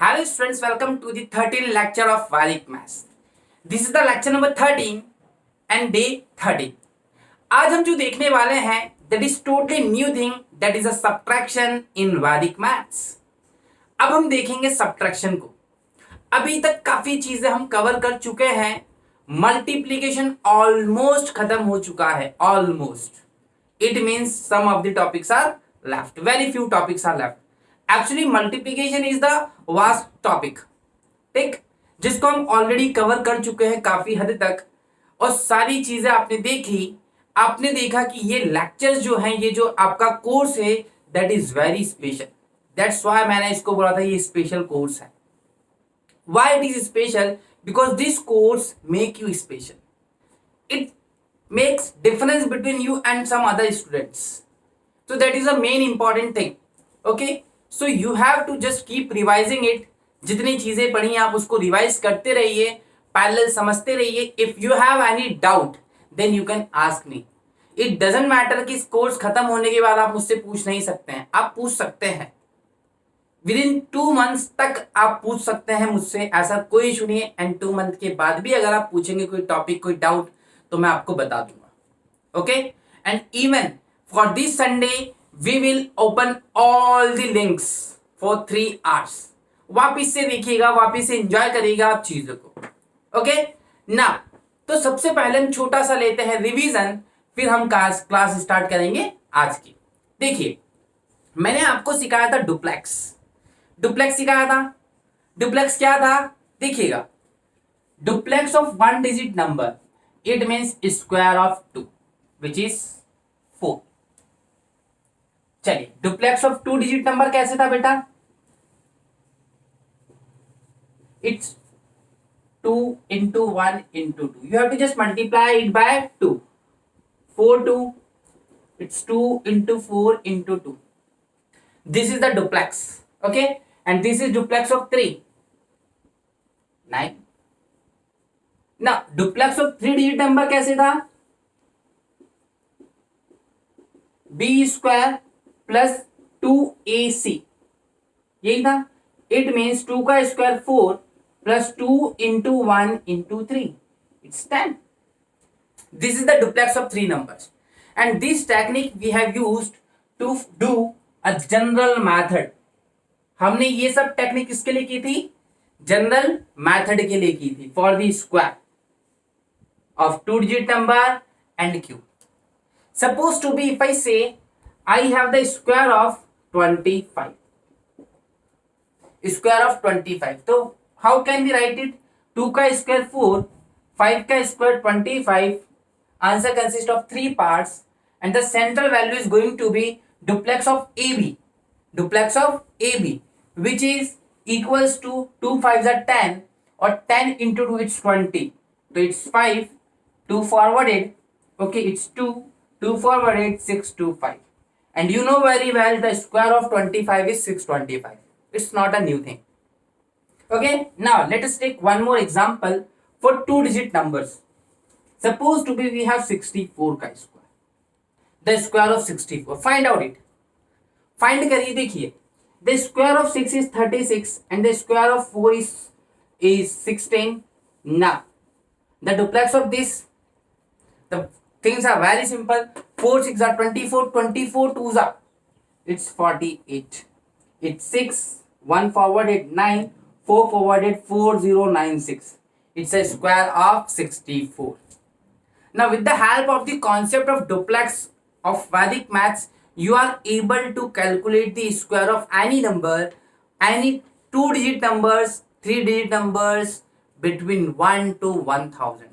Hello students, welcome to the 13th lecture of Vedic Maths. This is the lecture number 13 and day 13. आज हम जो देखने वाले हैं that is totally new thing, that is a subtraction in Vedic Maths. अब हम देखेंगे subtraction को. अभी तक काफी चीजें हम कवर कर चुके हैं. मल्टीप्लीकेशन ऑलमोस्ट खत्म हो चुका है. Almost. It means some of the topics are left. Very few topics are left. Actually multiplication is the vast topic, ठीक, जिसको हम ऑलरेडी कवर कर चुके हैं काफी हद तक और सारी चीजें आपने देखी. आपने देखा कि ये लेक्चर्स जो हैं, ये जो आपका कोर्स है that is very special. That's why मैंने इसको बोला था ये स्पेशल कोर्स है. Why it is special? Because this course make you special. It makes difference between you and some other students. So that is a main important thing. Okay, so you have to just keep revising it. जितनी चीजें पढ़ी आप उसको revise करते रहिए, parallel समझते रहिए. If you have any doubt, then you can ask me. It doesn't matter कि इस कोर्स खत्म होने के बाद आप मुझसे पूछ नहीं सकते हैं. आप पूछ सकते हैं. Within 2 months तक आप पूछ सकते हैं मुझसे, ऐसा कोई इशू नहीं है. एंड 2 month के बाद भी अगर आप पूछेंगे कोई टॉपिक, कोई डाउट, तो मैं आपको बता दूंगा. Okay, and even for this Sunday we will open all the links for 3 hours. वापिस से देखिएगा, वापिस से एंजॉय करिएगा आप चीजों को. ओके ना, तो सबसे पहले हम छोटा सा लेते हैं रिवीजन, फिर हम क्लास स्टार्ट करेंगे आज की. देखिए, मैंने आपको सिखाया था डुप्लेक्स. डुप्लेक्स सिखाया था. डुप्लेक्स क्या था? देखिएगा, duplex of 1 digit number it means square of 2 which is 4. चलिए, डुप्लेक्स ऑफ 2 डिजिट नंबर कैसे था बेटा? It's 2 into 1 into 2. You have to just multiply it by 2. 4 2. It's 2 into 4 into 2. This is the duplex. Okay, and this is duplex of 3. 9. Now duplex of 3 digit number कैसे था? b square plus 2ac, यही था. It means 2 का square 4 plus 2 into 1 into 3, it's 10. This is the duplex of 3 numbers, and this technique we have used to do a general method. हमने ये सब technique किसके लिए की थी? जनरल मेथड के लिए की थी. For the square of 2 digit number and cube. Supposed to be, if I say I have the square of 25. Square of 25. So how can we write it? 2 का स्क्वायर 4, 5 का square 25. Answer consists of 3 parts, and the central value is going to be duplex of AB. Duplex of AB, which is equals to 2 5s are 10, or 10 into 2 it's 20. So it's 5. 2 forwarded. Okay, it's 2. 2 forwarded 6 2 5. And you know very well the square of 25 is 625. It's not a new thing. Okay, now let us take one more example for 2 digit numbers. Suppose to be we have 64 का square. The square of 64. Find out it. Find करिए. देखिए, the square of 6 is 36 and the square of 4 is 16. Now the duplex of this, the things are very simple. 4 6 are 24. 24 2s are, it's 48. It's 6. 1 forwarded 9. 4 forwarded 4096. It's a square of 64. Now with the help of the concept of duplex of Vedic maths, you are able to calculate the square of any number, any 2 digit numbers, 3 digit numbers between 1 to 1000.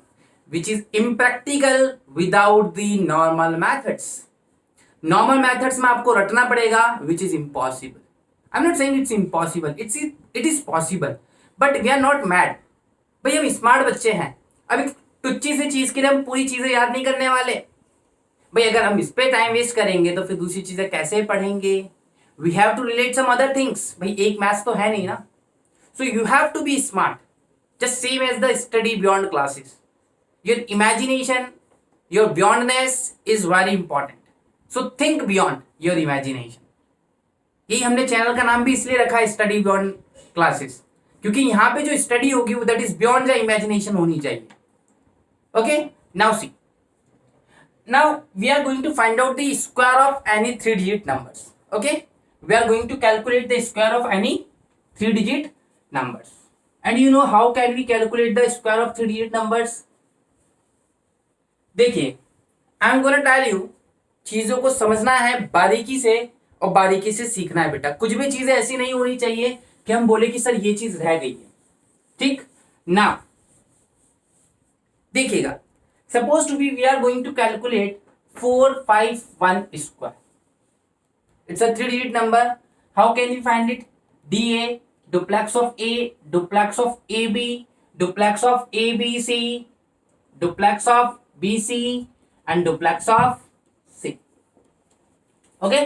Which is impractical without the normal methods. Normal methods में आपको रटना पड़ेगा, which is impossible. I'm not saying it's impossible. It is possible. But we are not mad. भाई हम smart बच्चे हैं. अभी टुच्ची से चीज के लिए हम पूरी चीजें याद नहीं करने वाले. भाई अगर हम इस पे टाइम वेस्ट करेंगे तो फिर दूसरी चीजें कैसे पढ़ेंगे? We have to relate some other things. भाई एक मैथ्स तो है नहीं ना. So you have to be smart. Just same as the study beyond classes. Your imagination, your beyondness is very important. So think beyond your imagination. यही हमने channel का नाम भी इसलिए रखा है, स्टडी बियॉन्ड क्लासेस, क्योंकि यहां पे जो स्टडी होगी वो that is beyond the imagination होनी चाहिए. Okay, now see, now we are going to find out the square of any 3 digit numbers. Okay, we are going to calculate the square of any 3 digit numbers. And you know how can we calculate the square of 3 digit numbers? देखिए, I am gonna tell you, चीजों को समझना है बारीकी से और बारीकी से सीखना है बेटा. कुछ भी चीजें ऐसी नहीं होनी चाहिए कि हम बोले कि सर ये चीज रह गई है. ठीक ना, देखिएगा, suppose to be we are going to calculate 451 square. It's a 3 digit number. How can we find it? DA, duplex of A, duplex of AB, duplex of ABC, duplex of BC, and duplex of C. Okay,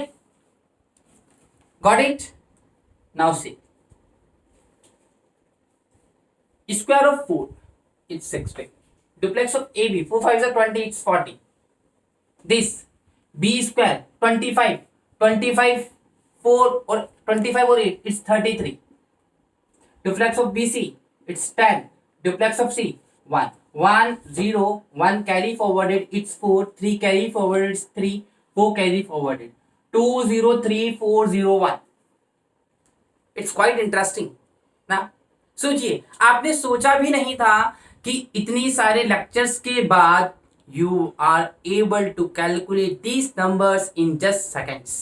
got it? Now see, square of 4, it's 60. Duplex of AB, 4 5s are 20, it's 40. This B square, 25, 25 4 or 25 or 8, it's 33. Duplex of BC, it's 10. Duplex of C, 1. 1 0 1 carry forwarded, it's 4. 3 carry forwarded, it's 3. 4 carry forwarded, 2 0 3 4 0 1. It's quite interesting ना. सोचिए, आपने सोचा भी नहीं था कि इतनी सारे लेक्चर्स के बाद you are able to calculate these numbers in just seconds,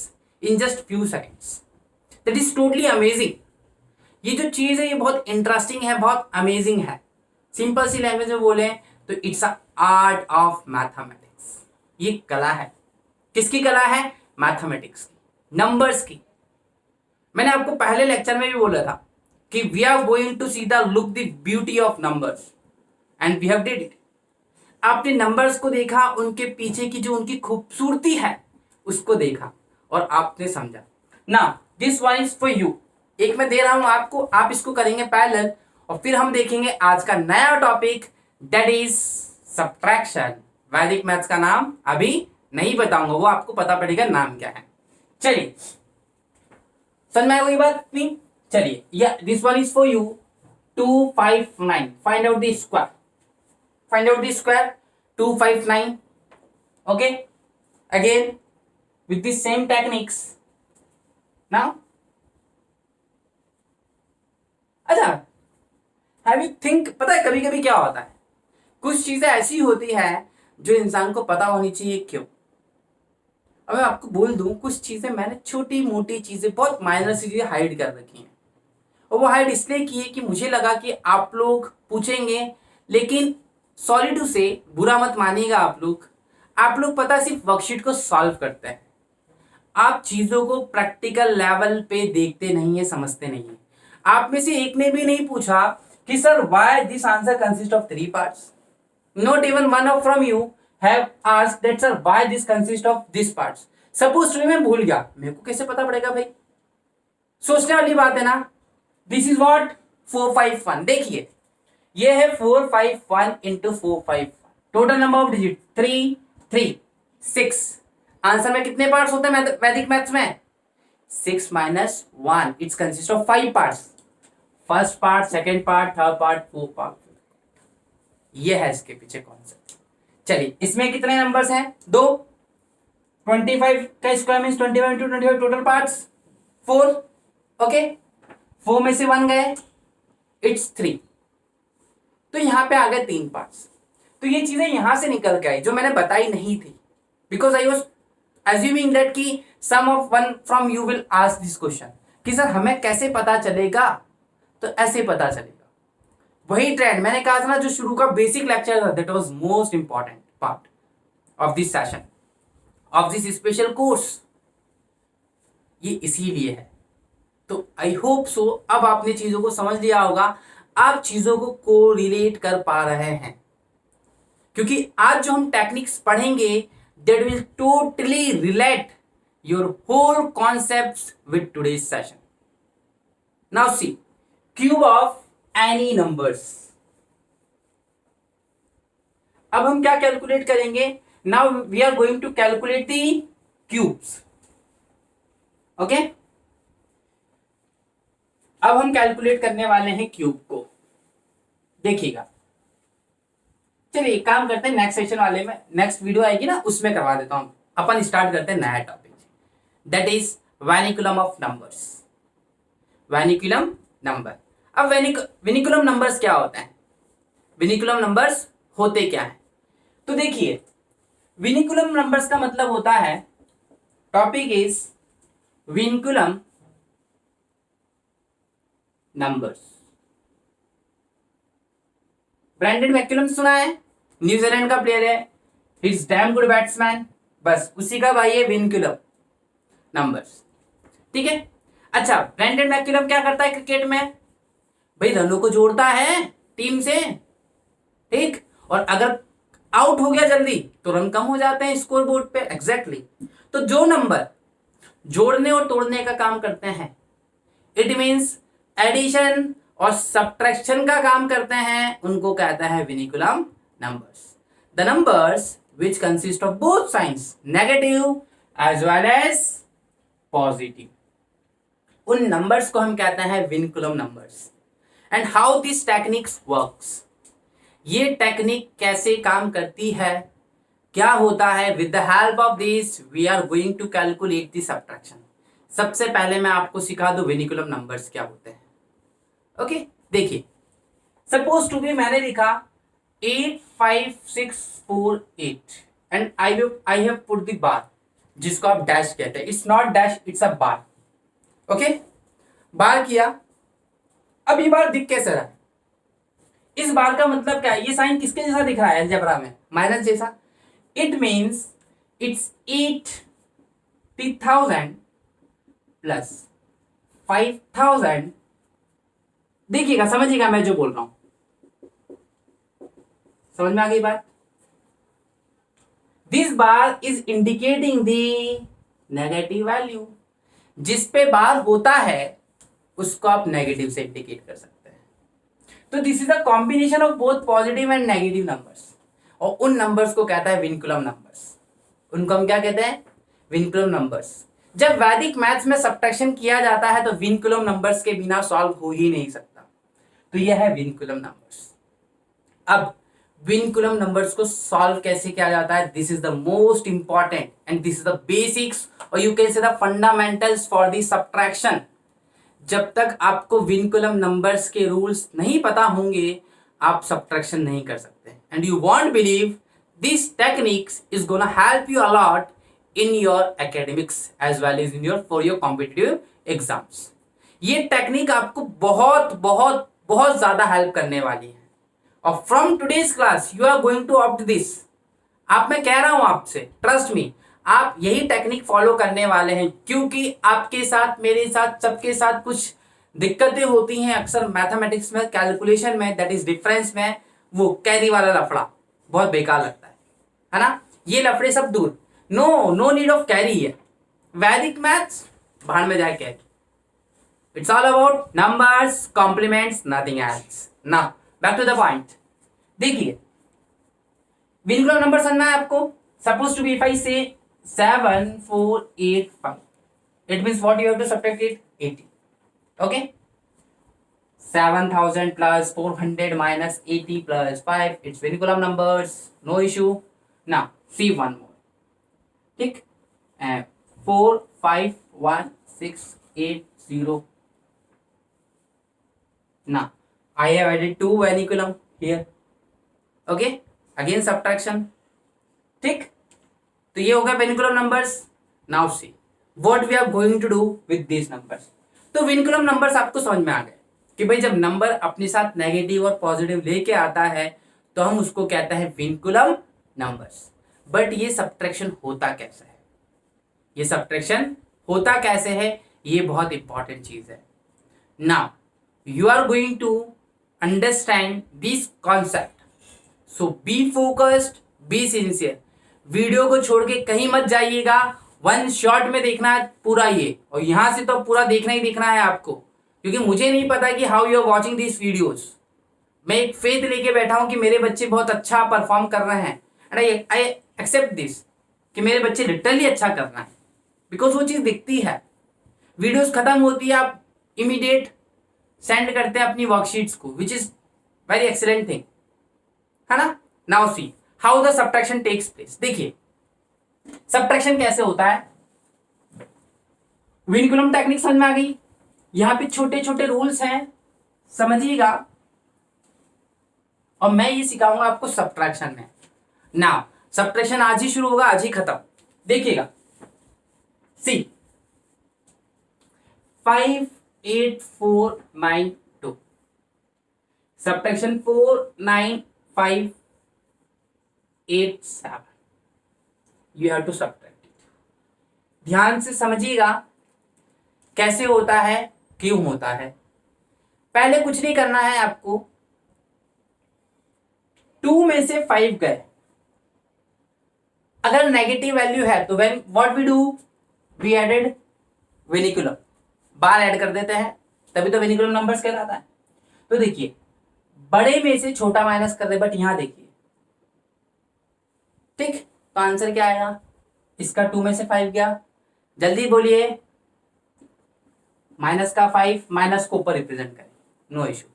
in just few seconds. That is totally amazing. ये जो चीज है ये बहुत इंटरेस्टिंग है, बहुत अमेजिंग है. सिंपल सी लैंग्वेज में बोले तो it's a art of mathematics. ये कला है. किसकी कला है? मैथमेटिक्स की, नंबर्स की. मैंने आपको पहले लेक्चर में भी बोला था कि we are going to see the look the beauty of numbers and we have did it. आपने नंबर्स को देखा, उनके पीछे की जो उनकी खूबसूरती है उसको देखा और आपने समझा. Now this one is for you. एक मैं दे रहा हूं आपको, आप इसको करेंगे पैरेलल और फिर हम देखेंगे आज का नया टॉपिक दैट इज सब्ट्रैक्शन. वैदिक मैथ्स का नाम अभी नहीं बताऊंगा, वो आपको पता पड़ेगा नाम क्या है. चलिए, समझ में आई कोई बात नहीं? चलिए, या this one is for you. 259, find out the square. Find out the square 259. Okay, again with the same techniques. Now अच्छा, हैव यू थिंक, पता है कभी कभी क्या होता है, कुछ चीजें ऐसी होती है जो इंसान को पता होनी चाहिए क्यों. अब मैं आपको बोल दूं, कुछ चीजें मैंने छोटी मोटी चीजें, बहुत माइनर सी चीजें हाइड कर रखी हैं. और वो हाइड इसलिए की है कि मुझे लगा कि आप लोग पूछेंगे. लेकिन सॉरी टू से, बुरा मत मानिएगा आप लोग पता सिर्फ वर्कशीट को सॉल्व करते हैं. आप चीजों को प्रैक्टिकल लेवल पे देखते नहीं है, समझते नहीं है. आप में से एक ने भी नहीं पूछा कि sir why this answer consist of 3 parts. Not even one of from you have asked that sir why this consist of this parts. Suppose to मैं भूल गया, मेरे को कैसे पता पड़ेगा भाई? सोचने वाली बात है ना. This is what 451. देखिए, ये है 451 into 451. Total number of digit 3 3 6. Answer में कितने पार्ट्स होते हैं वैदिक मैथ्स में? 6 minus 1. It's consist of 5 parts. First part, second part, third part, fourth part. ये है इसके पीछे कॉन्सेप्ट. चलिए, इसमें कितने नंबर्स हैं? 2. 25 का square means 25 into 25. Total parts 4. Okay, 4 में से 1 गए, इट्स 3. तो यहां पे आ गए 3 पार्ट्स. तो ये चीजें यहां से निकल के आई जो मैंने बताई नहीं थी, because I was assuming that कि some of one from you will ask this question कि सर हमें कैसे पता चलेगा? तो ऐसे पता चलेगा. वही ट्रेंड मैंने कहा था ना, जो शुरू का बेसिक लेक्चर था, that was most important part of this session, of this special course. ये इसीलिए है. तो आई होप सो अब आपने चीजों को समझ लिया होगा, आप चीजों को कोरिलेट कर पा रहे हैं. क्योंकि आज जो हम टेक्निक्स पढ़ेंगे that will totally relate your whole concepts with today's session. Now see, cube of any numbers. अब हम क्या कैलकुलेट करेंगे? Now we are going to calculate the cubes. Okay? अब हम कैलकुलेट करने वाले हैं क्यूब को, देखिएगा। चलिए एक काम करते हैं, नेक्स्ट सेशन वाले में, नेक्स्ट वीडियो आएगी ना उसमें करवा देता हूं। अपन स्टार्ट करते हैं नया topic, that is vinculum of numbers. Vinculum number. अब वेनिकुलम नंबर्स क्या होते हैं, वेनिकुलम नंबर्स होते क्या है? तो देखिए, वेनिकुलम नंबर्स का मतलब होता है, topic is vinculum numbers. Brendon McCullum सुना है, न्यूजीलैंड का प्लेयर है, he is damn good batsman, बस उसी का भाई है वेनिकुलम नंबर्स, ठीक है। अच्छा, ब्रैंडन मैकुलम क्या करता है क्रिकेट में? भाई रनों को जोड़ता है टीम से, ठीक, और अगर आउट हो गया जल्दी तो रन कम हो जाते हैं स्कोर बोर्ड पे, एग्जैक्टली। तो जो नंबर जोड़ने और तोड़ने का काम करते हैं, इट मींस एडिशन और सब्ट्रैक्शन का काम करते हैं, उनको कहता है vinculum numbers. The numbers which consist of both signs, negative as well as positive, उन नंबर्स को हम कहते हैं vinculum numbers. And how this techniques works, ये टेक्निक कैसे काम करती है, क्या होता है, with the help of this we are going to calculate the subtraction. सबसे पहले मैं आपको सिखा दूं वेनिकुलम नंबर्स क्या होते हैं। ओके, देखिए, सपोज टू बी मैंने लिखा 85648 and I have put the bar, जिसको आप डैश कहते हैं, it's not dash, it's a bar. Okay, bar किया। अब ये बार दिख कैसे रहा है? इस बार का मतलब क्या है? ये साइन किसके जैसा दिख रहा है अलजेब्रा में? माइनस जैसा। It means it's 80,000 plus 5,000। देखिएगा, समझिएगा मैं जो बोल रहा हूं, समझ में आ गई बात? This bar is indicating the negative value. जिस पे बार होता है उसको आप नेगेटिव से इंडिकेट कर सकते हैं। तो this is a combination of both positive and negative numbers, और उन नंबर्स को कहता है वेनिकुलम नंबर्स। उनको हम क्या कहते हैं? Vinculum numbers. जब वैदिक मैथ्स में सब्ट्रैक्शन किया जाता है तो वेनिकुलम नंबर्स के बिना सॉल्व हो ही नहीं सकता, तो यह है वेनिकुलम नंबर्स। अब वेनिकुलम नंबर्स को सॉल्व कैसे किया जाता है? This is the most important and this is the basics, और you can say the fundamentals for the subtraction. जब तक आपको वेनिकुलम नंबर्स के रूल्स नहीं पता होंगे, आप सब्ट्रैक्शन नहीं कर सकते। And you won't believe this techniques is gonna help you a lot in your academics as well as in your for your competitive exams. ये टेक्निक आपको बहुत बहुत बहुत ज्यादा हेल्प करने वाली है, और from today's class you are going to opt this. आप, मैं कह रहा हूं आपसे, ट्रस्ट मी, आप यही टेक्निक फॉलो करने वाले हैं, क्योंकि आपके साथ, मेरे साथ, सबके साथ कुछ दिक्कतें होती हैं अक्सर मैथमेटिक्स में, कैलकुलेशन में, दैट इज डिफरेंस में। वो कैरी वाला लफड़ा बहुत बेकार लगता है ना? ये लफड़े सब दूर, नो नीड ऑफ कैरी है। वैदिक मैथ्स भाड़ में जाए carry. It's all about numbers, complements, nothing else. ना, बैक टू द पॉइंट। देखिए, वेनिकुलम नंबर समझना है आपको। Suppose to be if I say 7485, it means what you have to subtract it 80। Okay, 7000 plus 400 minus 80 plus 5, it's vinculum numbers, no issue. ना, see one more, ठीक, 451680। Now I have added two veniculum here. Okay, again subtraction, ठीक। तो ये हो गया vinculum numbers. Now see what we are going to do with this numbers. तो vinculum numbers आपको समझ में आ गए कि भाई जब नंबर अपने साथ नेगेटिव और पॉजिटिव लेके आता है तो हम उसको कहते हैं वेनिकुलम नंबर्स। बट ये सब्ट्रैक्शन होता कैसे है, ये सब्ट्रैक्शन होता कैसे है, ये बहुत इंपॉर्टेंट चीज है। Now you are going to understand this concept, so be focused, be sincere। Video को छोड़ के कहीं मत जाइएगा, वन शॉट में देखना है पूरा ये, और यहां से तो पूरा देखना ही देखना है आपको, क्योंकि मुझे नहीं पता कि how you are watching this videos. मैं एक फेथ लेके बैठा हूं कि मेरे बच्चे बहुत अच्छा परफॉर्म कर रहे हैं, एंड आई एक्सेप्ट दिस कि मेरे बच्चे लिटरली अच्छा कर रहे हैं, बिकॉज वो चीज दिखती है। वीडियोस खत्म होती है, आप इमीडिएट सेंड करते हैं अपनी वर्कशीट्स को, which is very excellent thing, है ना। Now see how the subtraction takes place. देखिए सब्ट्रैक्शन कैसे होता है, विनकुलम टेक्निक समझ में आ गई। यहां पे छोटे छोटे रूल्स हैं, समझिएगा, और मैं ये सिखाऊंगा आपको सब्ट्रैक्शन में। नाउ सब्ट्रैक्शन आज ही शुरू होगा, आज ही खत्म। देखिएगा, see 5 8 4 9 2, subtraction 4 9 5 8 7, you have to subtract. ध्यान से समझिएगा कैसे होता है, क्यों होता है। पहले कुछ नहीं करना है आपको, 2 में से 5 गए, अगर नेगेटिव वैल्यू है तो when what we do, we added vinculum, bar add कर देते हैं, तभी तो विनिकुलम नंबर्स कहलाता है। तो देखिए बड़े में से छोटा माइनस कर दे, बट यहां देखिए, ठीक, तो आंसर क्या आएगा, इसका 2 में से 5 गया, जल्दी बोलिए, माइनस का 5, माइनस को ऊपर रिप्रेजेंट करें, नो इशू।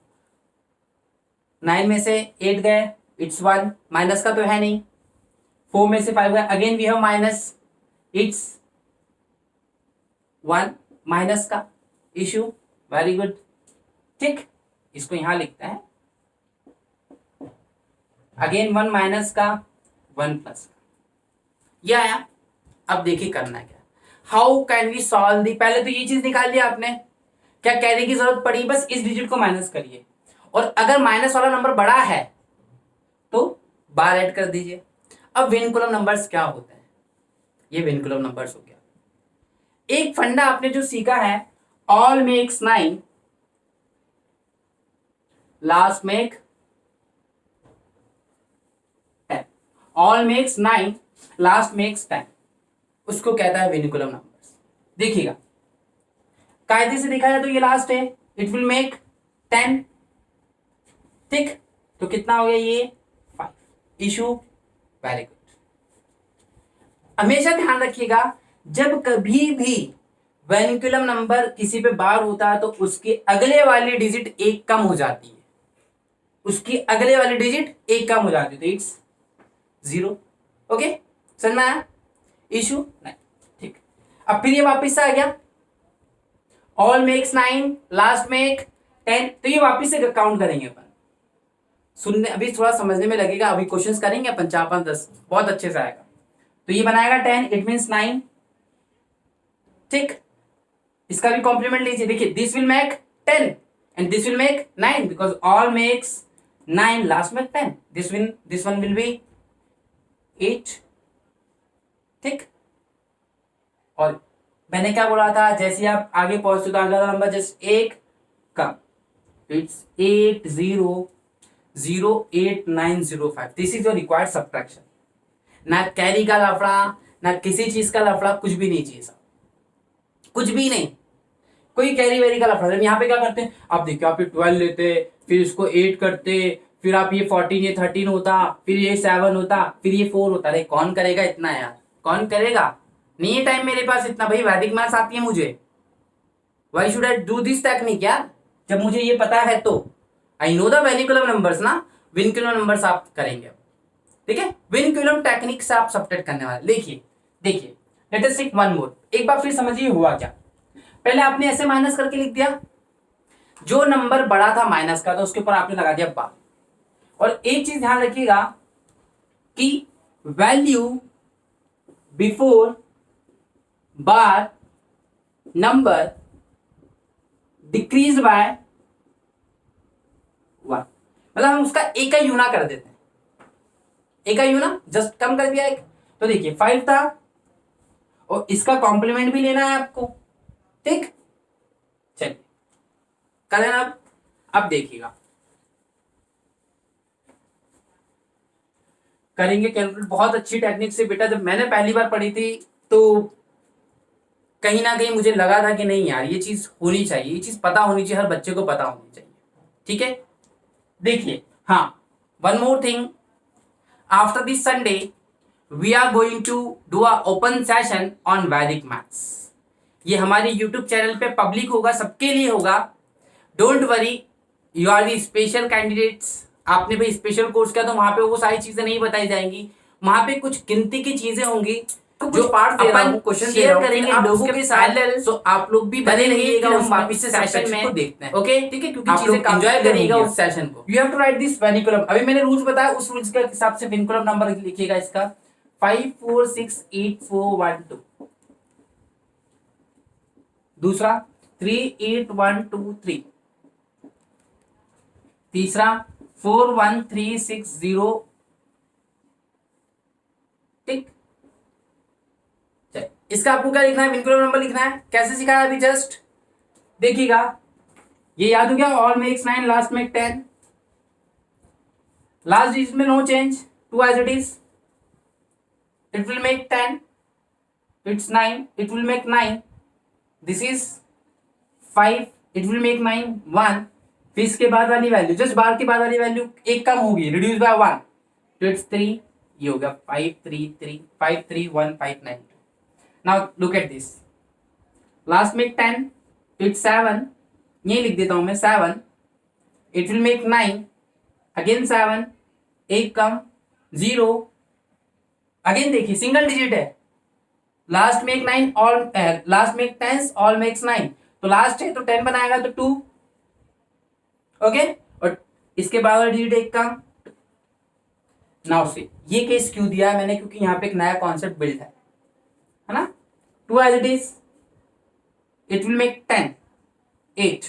9 में से 8 गए, इट्स 1, माइनस का तो है नहीं। 4 में से 5 गए, again we have minus, it's 1, minus का इशू, वेरी गुड, ठीक, इसको यहां लिखते हैं, अगेन 1 माइनस का, 1 प्लस का, यह आया। अब देखिए करना क्या, how can we solve the, पहले तो ये चीज निकाल लिया आपने, क्या कैरी की जरूरत पड़ी, बस इस डिजिट को माइनस करिए, और अगर माइनस वाला नंबर बड़ा है तो बार ऐड कर दीजिए। अब विनकुलम नंबर्स क्या होते हैं, ये विनकुलम नंबर्स हो गया। एक फंडा आपने जो सीखा है, all makes 9 last make 10, all makes 9 last makes 10, उसको कहता है विनिकुलम नंबर्स। देखिएगा कायदे से देखा जाए तो ये लास्ट है, इट विल मेक 10, ठीक, तो कितना हो गया ये 5, इशू, वेरी गुड। हमेशा ध्यान रखिएगा जब कभी भी विनिकुलम नंबर किसी पे बार होता है तो उसके अगले वाली डिजिट एक कम हो जाती है, उसकी अगले वाली डिजिट एक कम हो जाती है, तो इट्स 0। ओके, समझ में आया, इशू नहीं, ठीक। अब फिर ये वापिस से आ गया, ऑल मेक्स 9 लास्ट मेक 10, तो ये वापिस से काउंट करेंगे अपन, सुनने अभी थोड़ा समझने में लगेगा, अभी क्वेश्चंस करेंगे अपन 4 5 10, बहुत अच्छे से आएगा। तो ये बनाएगा 10, इट मीन्स 9, ठीक, इसका भी कॉम्प्लीमेंट लीजिए, देखिए this will make 10 and this will make 9 because all makes 9 last make 10, this one will be 8, ठीक। और मैंने क्या बोला था, जैसे आप आगे पहुंचते तो अगला नंबर जस्ट एक कम, it's 8008905, this is your required subtraction. ना कैरी का लफड़ा, ना किसी चीज का लफड़ा, कुछ भी नहीं चाहिए साहब, कुछ भी नहीं, कोई कैरी वेरी का लफड़ा। यहाँ पे क्या करते हैं आप, देखिए आप ये 12 लेते, फिर इसको 8 करते, फिर आप ये 14, ये 13 होता, फिर ये 7 होता, फिर ये 4 होता। अरे कौन करेगा इतना यार, कौन करेगा, नहीं है टाइम मेरे पास इतना, भाई वैदिक मैथ्स आती है मुझे, why should I do this technique यार, जब मुझे ये पता है तो आई नो द विनिकुलम नंबर्स ना, विनिकुलम नंबर्स आप करेंगे, ठीक है, विनिकुलम टेक्निक से आप सब्ट्रैक्ट करने वाले। देखिए let us take one more, एक बार फिर समझिए हुआ क्या। पहले आपने ऐसे माइनस करके लिख दिया, जो नंबर बड़ा था माइनस का तो उसके ऊपर आपने लगा दिया बार, और एक चीज ध्यान रखिएगा कि value before bar number decrease by 1, मतलब हम उसका एक का यूना कर देते हैं, एक का यूना जस्ट कम कर दिया एक। तो देखिए 5 था और इसका कॉम्प्लीमेंट भी लेना है आपको, ठीक, चलिए करें अब देखिएगा, करेंगे कैलकुलेट बहुत अच्छी टेक्निक से। बेटा जब मैंने पहली बार पढ़ी थी तो कहीं ना कहीं मुझे लगा था कि नहीं यार ये चीज होनी चाहिए, ये चीज पता होनी चाहिए, हर बच्चे को पता होनी चाहिए, ठीक है। देखिए हाँ, one more thing, after this Sunday we are going to do a open session on Vedic maths. ये हमारे यूट्यूब चैनल पे पब्लिक होगा, सबके लिए होगा, don't worry, you are the special candidates. आपने भाई स्पेशल कोर्स किया तो वहां पे वो सारी चीजें नहीं बताई जाएंगी, वहां पे कुछ गिनती की चीजें होंगी तो जो पार्ट अपन क्वेश्चन शेयर करेंगे लोगों के साथ, तो आप लोग भी बने रहिएगा, हम वापस से सेशन में देखते हैं। ओके ठीक है, क्योंकि आप लोग एंजॉय करिएगा उस सेशन को। You have to write this vinculum. अभी मैंने रूल्स बताया, उस रूल्स के हिसाब से वेनिकुलम नंबर लिखिएगा इसका 5 4 6 8 4 1 2। दूसरा 3 8 1 2 3। तीसरा 4 1 3 6 0। ठीक, इसका आपको क्या लिखना है, विनकुलम नंबर लिखना है। कैसे सिखाया अभी जस्ट देखिएगा, ये याद हो गया। All makes 9, last make 10, last digit में no change, 2 as it is, it will make 10, it's 9, it will make 9, this is 5, it will make 9 1। फिर इसके बाद वाली वैल्यू, जस्ट बार के बाद वाली वैल्यू एक कम होगी, रिड्यूस बाय 1, तो इट्स 3, ये होगा 5 3 3 5 3 1 5 9 2। Now look at this. Last make 10, it's 7. ये लिख देता हूं मैं 7. It will make 9. Again 7. एक कम 0. Again देखिए सिंगल डिजिट है. Last make 9 all last make 10 all makes 9. तो लास्ट है तो 10 बनाएगा तो 2. ओके, और इसके बाद वाला डिजिट एक कम. नाउ से ये केस क्यों दिया है मैंने, क्योंकि यहाँ पे एक नया कॉन्सेप्ट बिल्ड है ना। 2 as it is, it will make 10 8।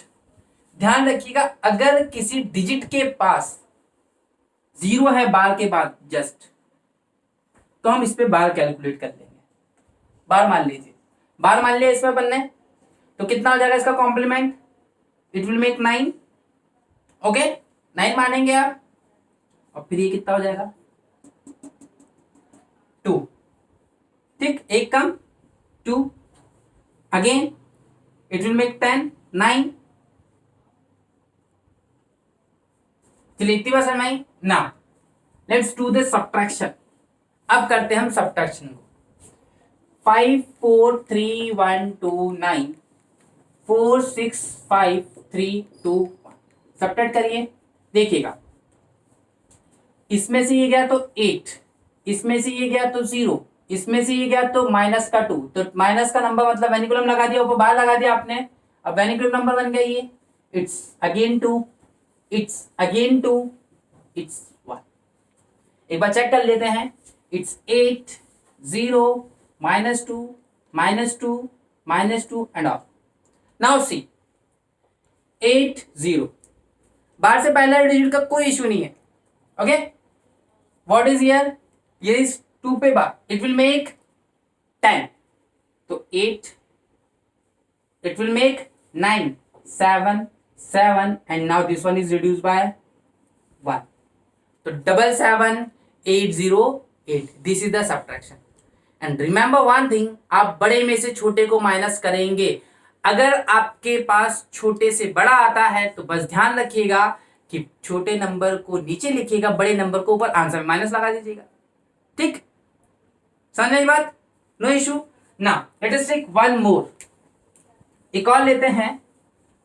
ध्यान रखिएगा, अगर किसी डिजिट के पास 0 है बार के बाद जस्ट, तो हम इस पे बार कैलकुलेट कर लेंगे। बार मान लीजिए, बार मान लिया इसमें अपन ने, तो कितना हो जाएगा इसका complement, it will make 9। Okay, 9 मानेंगे आप, और फिर ये कितना हो जाएगा 2। ठीक, एक कम 2, अगेन इट विल मेक 10 9। चलिए इतनी बात समझ आई ना। Let's do the subtraction. अब करते हैं हम सब्ट्रैक्शन को। 5 4 3 1 2 9 4 6 5 3 2 1। सब्ट्रैक्ट करिए, देखिएगा इसमें से ये गया तो 8, इसमें से ये गया तो 0, इसमें से ये गया तो माइनस का 2, तो माइनस का नंबर मतलब वेनिकुलम लगा दिया, ऊपर बार लगा दिया आपने, अब वेनिकुलम नंबर बन गया ये, it's again 2, it's again 2, it's 1। एक बार चेक कर लेते हैं, it's 8 0 -2 -2 -2 end of. Now see 8 0, बार से पहला डिजिट का कोई इश्यू नहीं है। ओके, व्हाट इज हियर, ये इज 2 पे बार, इट विल मेक 10, तो 8, it will make 9 7 7 and now this one is reduce by 1, तो 7 7 8 0 8। This is the subtraction. And remember one thing, आप बड़े में से छोटे को माइनस करेंगे। अगर आपके पास छोटे से बड़ा आता है तो बस ध्यान रखिएगा कि छोटे नंबर को नीचे लिखिएगा, बड़े नंबर को ऊपर, आंसर में माइनस लगा दीजिएगा। ठीक, समझ आई बात, नो इशू ना। Let us take one more, एक और लेते हैं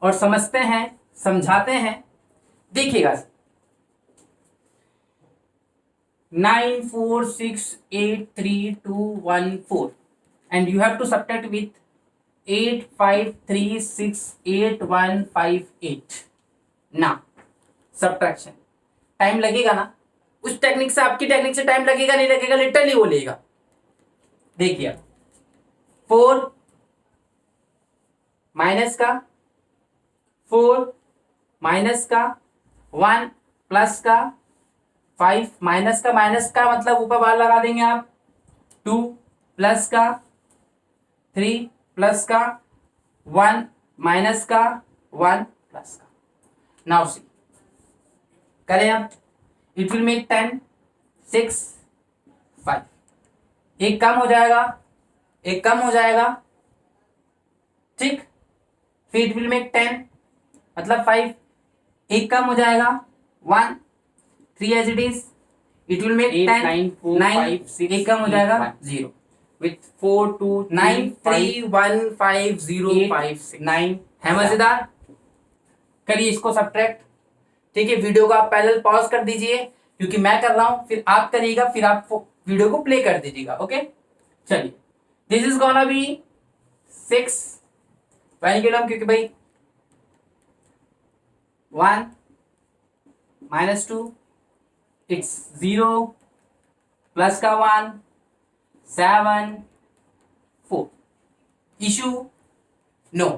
और समझते हैं, समझाते हैं। देखिएगा 9 4 6 8 3 2 1 4 and you have to subtract with 8 5 3 6 8 1 5 8 ना। सब्ट्रैक्शन टाइम लगेगा ना, उस टेक्निक से आपकी टेक्निक से टाइम लगेगा नहीं लगेगा, लिटरली वो लेगा। देखिए 4 माइनस का 4 माइनस का 1 प्लस का 5 माइनस का मतलब ऊपर बार लगा देंगे आप, 2 प्लस का 3 प्लस का 1 माइनस का 1 प्लस का। नाउ सी करें आप, इट विल मेक 10 6 5, एक कम हो जाएगा, एक कम हो जाएगा। ठीक, फिर इट विल मेक 10 मतलब 5, एक कम हो जाएगा 1 3 as it is, it will make 10 9 एक कम हो जाएगा 0 विथ 4 2 9 3 1 5 0 5 6 9 है। मजेदार, करिए इसको सब्ट्रैक्ट। ठीक है, वीडियो को आप पहले पॉज कर दीजिए क्योंकि मैं कर रहा हूं, फिर आप करिएगा, फिर आप वीडियो को प्ले कर दीजिएगा। ओके चलिए, दिस इज गोना बी 6 वेनिकुलम, क्योंकि भाई 1 -2 इट्स 0 प्लस का 1 7 4 issue no.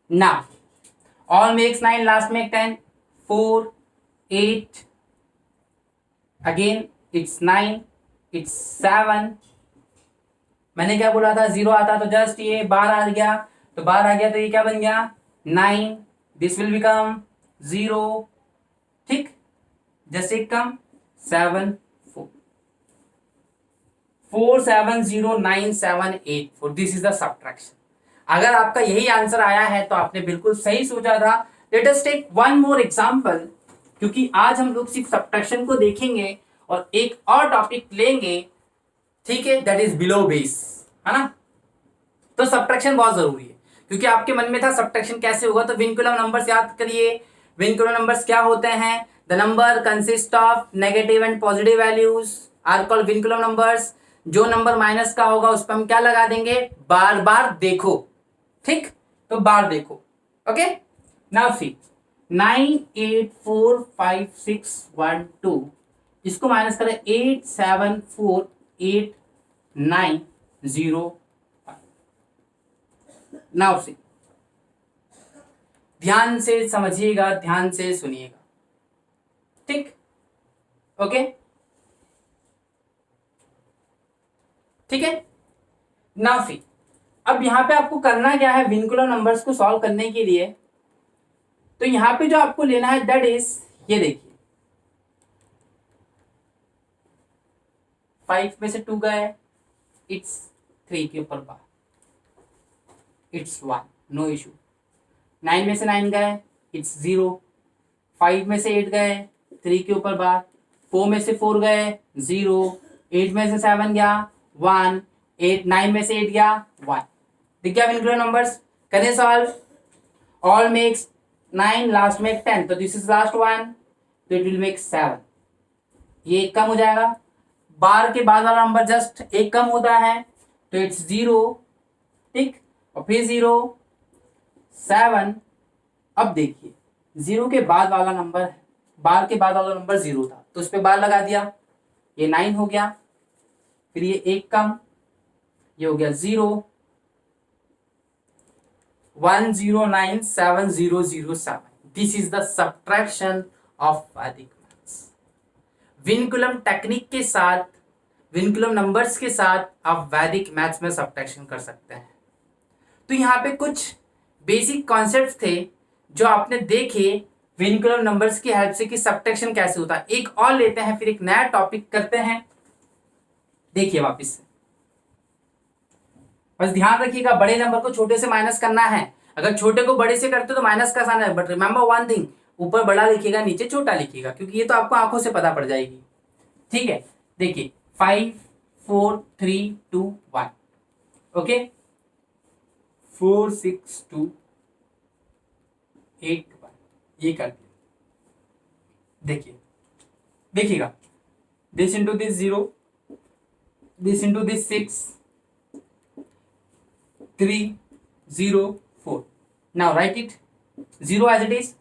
Now all makes 9, last make 10 4 8 again it's 9 it's 7। मैंने क्या बोला था, 0 आता तो जस्ट ये बार आ गया, तो बार आ गया तो ये क्या बन गया 9, दिस विल बिकम 0। ठीक, जस्ट एक कम 7 4 4 7 0 9 7 8 4, दिस इज द सब्ट्रैक्शन। अगर आपका यही आंसर आया है तो आपने बिल्कुल सही सोचा था। Let us take one more example, क्योंकि आज हम लोग सिर्फ सब्ट्रैक्शन को देखेंगे और एक और टॉपिक लेंगे, ठीक है, दैट इज बिलो बेस, है ना। तो सब्ट्रैक्शन बहुत जरूरी है, क्योंकि आपके मन में था सब्ट्रैक्शन कैसे होगा, तो विनकुलम नंबर्स याद करिए। विनकुलम नंबर्स क्या होते हैं, the number consist of negative and positive values are called vinculum numbers. जो नंबर माइनस का होगा उस पर हम क्या लगा देंगे, बार बार देखो। ठीक, तो बार देखो। ओके, नाउ सी 9 8 4 5 6 1 2, इसको माइनस करें 8 7 4 8 9 0 5। नाउ सी, ध्यान से समझिएगा, ध्यान से सुनिएगा। ठीक, ओके, ठीक है। नाउ सी, अब यहां पे आपको करना क्या है, विनकुलम नंबर्स को सॉल्व करने के लिए, तो यहां पे जो आपको लेना है दैट इज, ये देखिए 5 में से 2 गए, इट्स 3 के ऊपर बार, इट्स 1 नो इशू। 9 में से 9 गए, इट्स 0। 5 में से 8 गए, 3 के ऊपर बार। 4 में से 4 गए, 0। 8 में से 7 गया, 1। 9 में से 8 गया, 1। दिख गया विनकुलम नंबर्स, करें solve. All makes 9, last make 10, तो दिस इज लास्ट वन, तो इट विल मेक 7। ये एक कम हो जाएगा, बार के बाद वाला नंबर जस्ट एक कम होता है, तो इट्स 0। ठीक, और फिर 0 7। अब देखिए 0 के बाद वाला नंबर, बार के बाद वाला नंबर 0 था, तो उस पर बार लगा दिया, ये 9 हो गया। फिर ये एक कम, ये हो गया 0 1 0 9 7 0 0 7। This is the subtraction of वैदिक मैथ्स। विनकुलम टेक्निक के साथ, विनकुलम नंबर्स के साथ आप वैदिक मैथ्स में सब्ट्रैक्शन कर सकते हैं। तो यहाँ पे कुछ बेसिक कॉन्सेप्ट्स थे जो आपने देखे विनकुलम नंबर्स की हेल्प से कि सब्ट्रैक्शन कैसे होता है। एक और लेते हैं, फिर एक नया टॉपिक करते हैं। देखिए वापस से, बस ध्यान रखिएगा, बड़े नंबर को छोटे से माइनस करना है। अगर छोटे को बड़े से करते हो तो माइनस का साइन है, बट रिमेंबर वन थिंग, ऊपर बड़ा लिखिएगा नीचे छोटा लिखिएगा, क्योंकि ये तो आपको आंखों से पता पड़ जाएगी। ठीक है, देखिए 5 4 3 2 1, ओके 4 6 2 8 1, ये कर दिया। देखिए, देखिएगा, this into this 0, this into this 6 3 0 4। Now write it 0 as it is,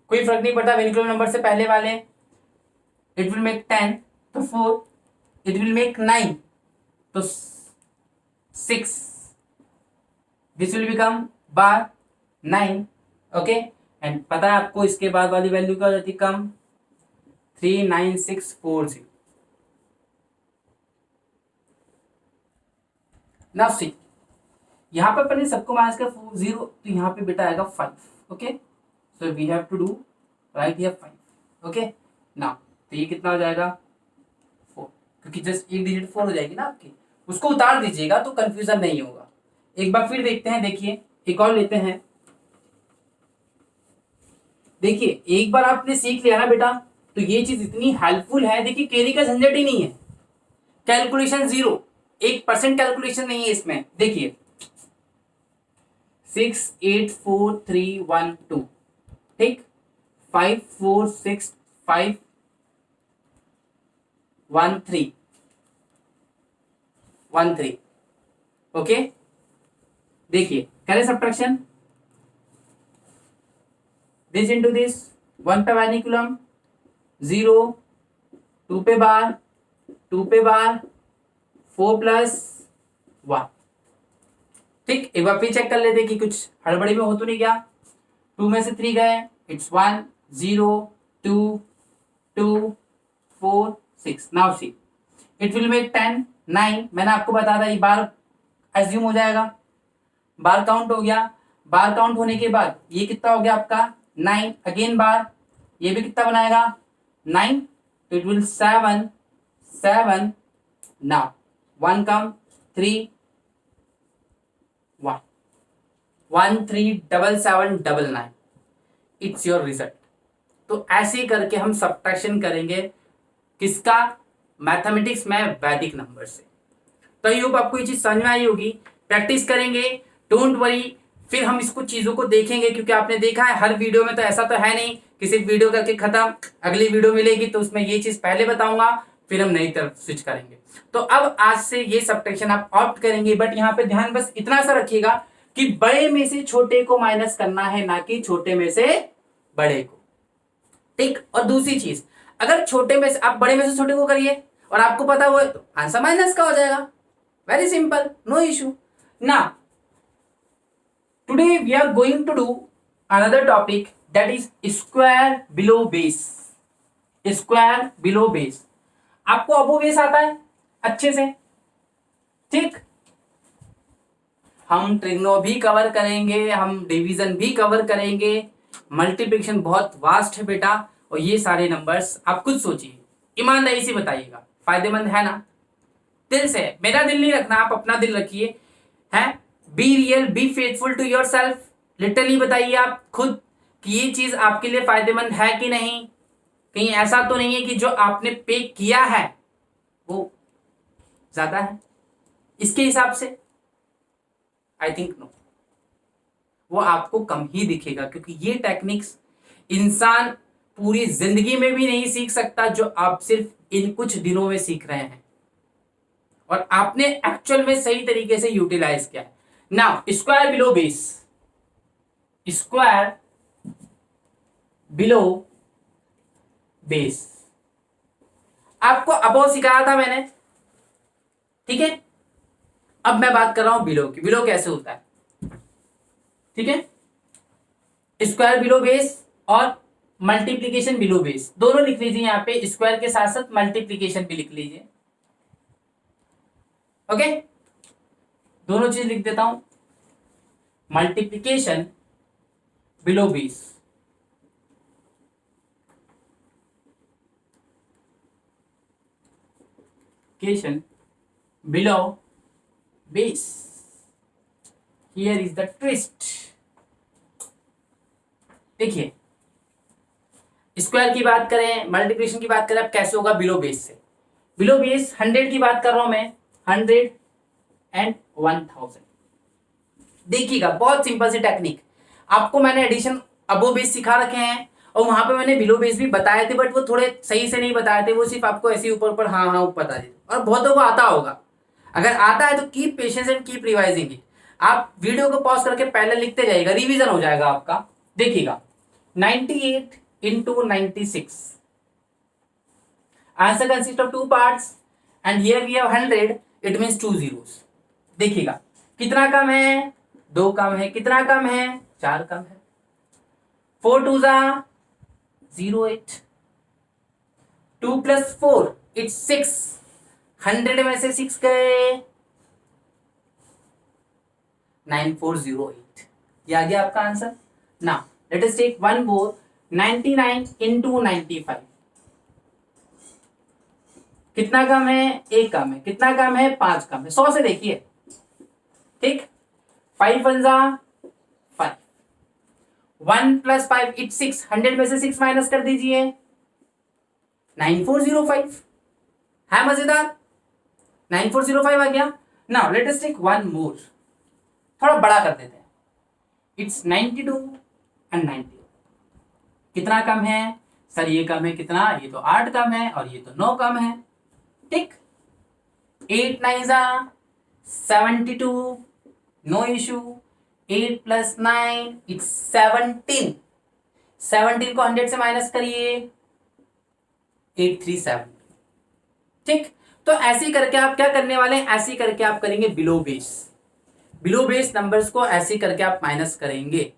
कोई फर्क नहीं पड़ता। विनकुलम नंबर से पहले वाले, इट विल मेक 10 तो 4, इट विल मेक 9 तो 6, this will become bar 9। Okay, and पता है आपको इसके बाद वाली वैल्यू क्या हो जाती, कम 3 9 6 4 0। नाउ सी, यहाँ पर अपने सबको माइनस का 0, तो यहाँ पे बेटा आएगा 5। Okay, so we have to do right here 5। Okay, now तो ये कितना हो जाएगा 4, क्योंकि जस्ट एक डिजिट 4 हो जाएगी ना आपकी, उसको उतार दीजिएगा तो कंफ्यूजन नहीं होगा। एक बार फिर देखते हैं, देखिए एक और लेते हैं। देखिए एक बार आपने सीख लिया ना बेटा, तो ये चीज इतनी हेल्पफुल है। देखिए कैरी का झंझट ही नहीं है, कैलकुलेशन 0, 1% कैलकुलेशन नहीं है इसमें। देखिए 6 8 4 3 1 2, ठीक, 5 4 6 5 1 3 1 3। ओके, देखिए करें सब्ट्रैक्शन, दिस इंटू दिस, 1 पे वैनिकुलम, 0, 2 पे बार, 2 पे बार, 4 प्लस 1। ठीक, एक बार फिर चेक कर लेते कि कुछ हड़बड़ी में हो तो नहीं गया। 2 में से 3 गए, it's 1 0 2 2 4 6। Now see it will make 10 9। मैंने आपको बताया था ये बार एज्यूम हो जाएगा, बार काउंट हो गया। बार काउंट होने के बाद ये कितना हो गया आपका 9, अगेन बार, ये भी कितना बनाएगा 9, तो it will 7 7। Now 1 come 3 1 1 3 7 7 9 9। It's your result. तो ऐसे करके हम सब्ट्रैक्शन करेंगे किसका, मैथमेटिक्स में वैदिक नंबर से। तो आई होप आपको ये चीज समझ में आई होगी। प्रैक्टिस करेंगे, डोंट वरी, फिर हम इसको चीजों को देखेंगे, क्योंकि आपने देखा है हर वीडियो में तो ऐसा तो है नहीं कि सिर्फ वीडियो करके खत्म, अगली वीडियो मिलेगी तो उसमें ये चीज पहले बताऊंगा, फिर हम नई तरफ स्विच करेंगे। तो अब आज से ये सब्ट्रैक्शन आप ऑप्ट करेंगे, बट यहाँ पे ध्यान बस इतना सा रखिएगा कि बड़े में से छोटे को माइनस करना है, ना कि छोटे में से बड़े को। ठीक, और दूसरी चीज, अगर छोटे में से आप बड़े में से छोटे को करिए और आपको पता हुआ तो आंसर माइनस का हो जाएगा। Very simple, no issue. ना today we are going to do another topic, that is square below base. Square below base, आपको अबो बेस आता है अच्छे से? ठीक, हम ट्रिग्नो भी कवर करेंगे, हम डिवीजन भी कवर करेंगे, मल्टीप्लिकेशन बहुत वास्ट है बेटा, और ये सारे नंबर्स आप खुद सोचिए, ईमानदारी से बताइएगा, फायदेमंद है ना? दिल से, मेरा दिल नहीं रखना, आप अपना दिल रखिए। हैं, be real, be faithful to yourself. Literally बताइए आप खुद कि ये चीज आपके लिए फायदेमंद है कि नहीं। कहीं ऐसा तो नहीं है कि जो आपने पे किया है वो ज्यादा है इसके हिसाब से? आई थिंक नो, वो आपको कम ही दिखेगा, क्योंकि ये टेक्निक्स इंसान पूरी जिंदगी में भी नहीं सीख सकता जो आप सिर्फ इन कुछ दिनों में सीख रहे हैं और आपने एक्चुअल में सही तरीके से यूटिलाइज किया है। Now square below base, square below base आपको अबव सिखाया था मैंने, ठीक है? अब मैं बात कर रहा हूं बिलो की। बिलो कैसे होता है, ठीक है? स्क्वायर बिलो बेस और मल्टीप्लीकेशन बिलो बेस दोनों लिख लीजिए, यहां पे स्क्वायर के साथ साथ मल्टीप्लीकेशन भी लिख लीजिए। ओके, दोनों चीज लिख देता हूं, multiplication below base, below base. Here is the twist. देखिए, स्क्वायर की बात करें, मल्टीप्लिकेशन की बात करें, अब कैसे होगा बिलो बेस से? बिलो बेस 100 की बात कर रहा हूं मैं, 100 एंड 1000। देखिएगा, बहुत सिंपल सी टेक्निक। आपको मैंने एडिशन अबो बेस सिखा रखे हैं और वहां पे मैंने बिलो बेस भी बताए थे, बट वो थोड़े सही से नहीं बताए थे, वो सिर्फ आपको ऐसे ऊपर ऊपर हाँ हाँ बता देते, और बहुतों को आता होगा। अगर आता है तो keep patience and keep revising it. आप वीडियो को पॉज करके पहले लिखते जाइएगा, रिवीजन हो जाएगा आपका। देखिएगा, 98 into 96, answer consists of 2 parts and here we have 100, it means 2 zeros। देखिएगा, कितना कम है? 2 कम है। कितना कम है? 4 कम है। 4 2 जा 0 8, 2 plus 4 it's 6, 100 में से 6 गए, 9408। ये आ गया आपका answer. Now let us take one more, 99 into 95। कितना कम है? 1 कम है। कितना कम है? 5 कम है। 100 से देखिए, ठीक? 5 1 जा 5, 1 plus 5 it's 6, 100 में से 6 माइनस कर दीजिए, 9405। है मजेदार? 9405 आ गया। Now let us take one more, थोड़ा बड़ा कर देते हैं, इट्स 92 and 90। कितना कम है सर? ये कम है कितना? ये तो 8 कम है और ये तो 9 कम है। ठीक, 8 9 जा 72, नो इशू। 8 + 9 इट्स 17। 17 को 100 से माइनस करिए, 837। ठीक, तो ऐसे करके आप क्या करने वाले हैं? ऐसे करके आप करेंगे बिलो बेस नंबर्स को ऐसे करके आप माइनस करेंगे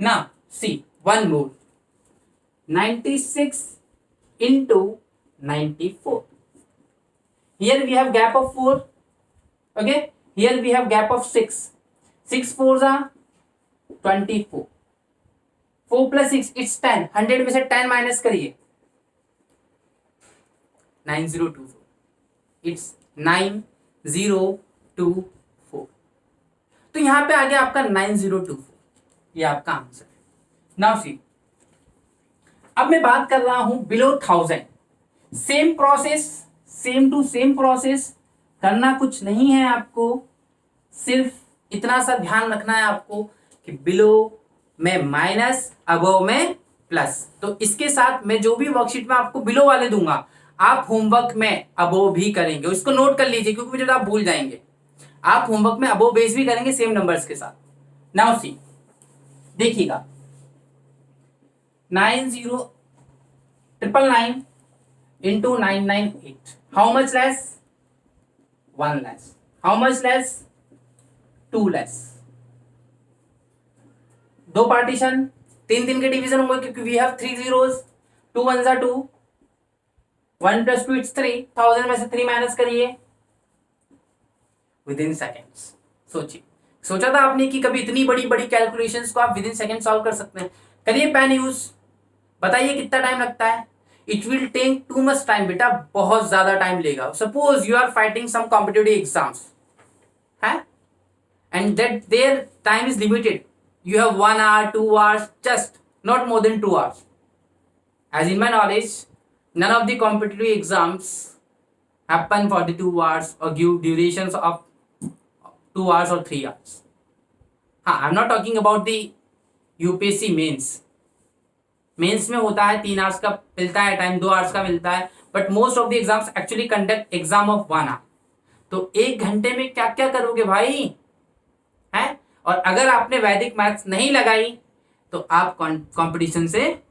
ना। See one more, 96 into 94. Here we have gap of 4. Okay, here we have gap of 6. 6 4s are 24. 4 plus 6 it's 10. 100 में से 10 माइनस करिए, 9024. It's 9024. तो यहां पे आ गया आपका 9024, ये आपका आंसर है। नाउ सी, अब मैं बात कर रहा हूं below 1000। Same process, same to same process, करना कुछ नहीं है आपको, सिर्फ इतना सा ध्यान रखना है आपको कि बिलो में माइनस, अबव में प्लस। तो इसके साथ मैं जो भी वर्कशीट में आपको बिलो वाले दूंगा, आप होमवर्क में अबव भी करेंगे। उसको नोट कर लीजिए क्योंकि मुझे आप भूल जाएंगे। आप होमवर्क में अबव बेस भी करेंगे सेम नंबर्स के साथ। नाउ सी, देखिएगा, 90999 into 998, how much less? 1 less. How much less? 2 less. दो पार्टीशन, 3 के डिवीजन होंगे क्योंकि we have 3 zeros, 2 1s are 2, 1 + 2 it's 3। 1000 में से 3 माइनस करिए, विदिन सेकेंड्स। सोचिए, सोचा था आपने कि कभी इतनी बड़ी बड़ी कैलकुलेशंस को आप विदिन सेकेंड सॉल्व कर सकते हैं? करिए पेन यूज, बताइए कितना टाइम लगता है? It will take too much time बेटा, बहुत ज्यादा टाइम लेगा। Suppose you are fighting some competitive exams है, and that there time is limited, you have 1 hour 2 hours, just not more than 2 hours. As in my knowledge, none of the competitive exams happen for the 2 hours or give durations of 2 hours or 3 hours. I'm not talking about the UPSC mains में होता है 3 hours का मिलता है time, 2 hours का मिलता है, but most of the exams actually conduct exam of 1 hour। तो 1 घंटे में क्या क्या करोगे भाई है? और अगर आपने वैदिक मैथ्स नहीं लगाई तो आप कंपटीशन से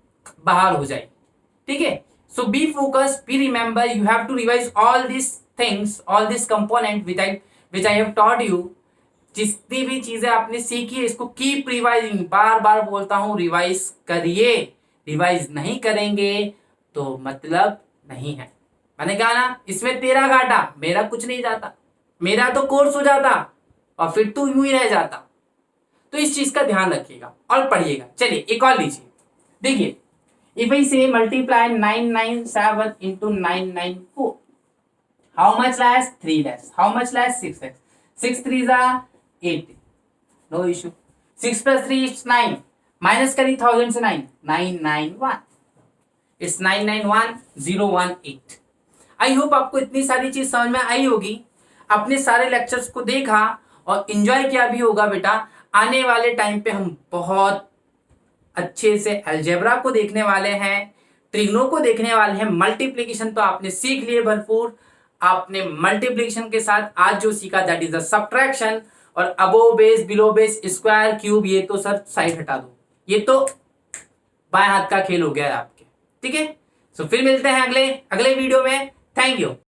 बाहर हो जाए। ठीक है, so be focus, be remember, you have to revise all this things, all this component which I have taught you. जितनी भी चीजें आपने सीखी है इसको कीप रिवाइजिंग, बार बार बोलता हूं रिवाइज करिए। रिवाइज नहीं करेंगे तो मतलब नहीं है। मैंने कहा ना, इसमें तेरा घाटा, मेरा कुछ नहीं जाता, मेरा तो कोर्स हो जाता और फिर तू यूं ही रह जाता। तो इस चीज का ध्यान रखिएगा और पढ़िएगा। चलिए एक और लीजिए, देखिए, if I say multiply 997 into 994, how much less? 3 less. How much less? 6 less. 6 3s are 80, no issue. 6 + 3 it's 9, minus करिए 1000 से 9, 991, इट्स 991018। आई होप आपको इतनी सारी चीज समझ में आई होगी, अपने सारे लेक्चर्स को देखा और एंजॉय किया भी होगा बेटा। आने वाले टाइम पे हम बहुत अच्छे से अलजेब्रा को देखने वाले हैं, ट्रिग्नो को देखने वाले हैं, मल्टीप्लिकेशन तो आपने सीख लिए भरपूर। आपने मल्टीप्लिकेशन के साथ आज जो सीखा दैट इज द सब्ट्रैक्शन, और above base, below base, square, cube, ये तो सर साइड हटा दो, ये तो बाएं हाथ का खेल हो गया है आपके। ठीक है, सो फिर मिलते हैं अगले वीडियो में। Thank you.